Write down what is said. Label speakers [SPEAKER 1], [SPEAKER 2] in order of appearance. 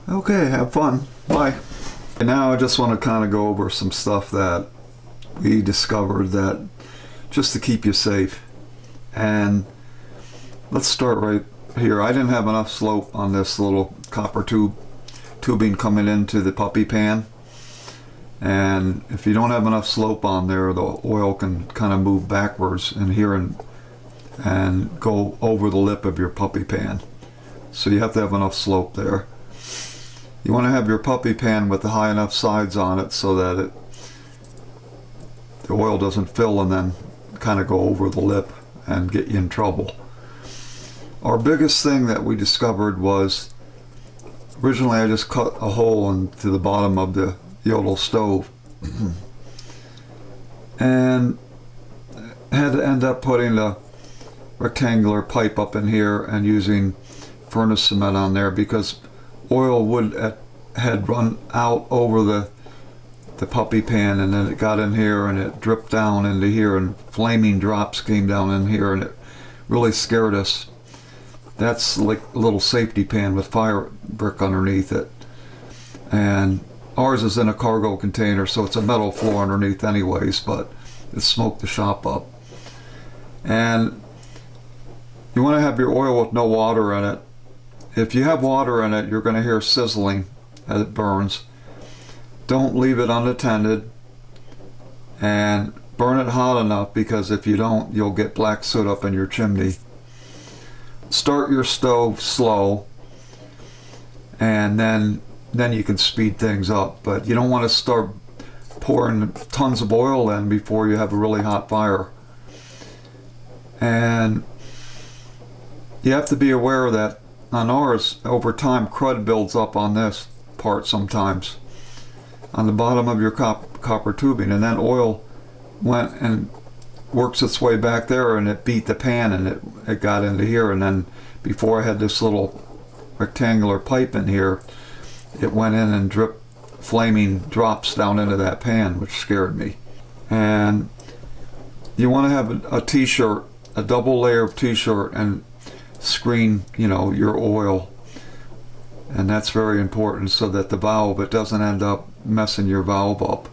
[SPEAKER 1] Okay, have fun. Bye. And now I just want to kind of go over some stuff that we discovered that just to keep you safe. And let's start right here. I didn't have enough slope on this little copper tubing coming into the puppy pan. And if you don't have enough slope on there, the oil can kind of move backwards in here and go over the lip of your puppy pan. So you have to have enough slope there. You want to have your puppy pan with the high enough sides on it so that the oil doesn't fill and then kind of go over the lip and get you in trouble. Our biggest thing that we discovered was, originally I just cut a hole into the bottom of the Ondol stove and had to end up putting a rectangular pipe up in here and using furnace cement on there because oil had run out over the puppy pan, and then it got in here and it dripped down into here and flaming drops came down in here, and it really scared us. That's like a little safety pan with fire brick underneath it, and ours is in a cargo container, so it's a metal floor underneath anyways, but it smoked the shop up. And you want to have your oil with no water in it. If you have water in it, you're going to hear sizzling as it burns. Don't leave it unattended, and burn it hot enough, because if you don't, you'll get black soot up in your chimney. Start your stove slow, and then you can speed things up, but you don't want to start pouring tons of oil in before you have a really hot fire. And you have to be aware that on ours, over time, crud builds up on this part sometimes, on the bottom of your copper tubing, and then oil went and works its way back there, and it beat the pan, and it got into here, and then before I had this little rectangular pipe in here, it went in and dripped flaming drops down into that pan, which scared me. And you want to have a t-shirt, a double layer of t-shirt, and screen, your oil. And that's very important so that the valve, it doesn't end up messing your valve up.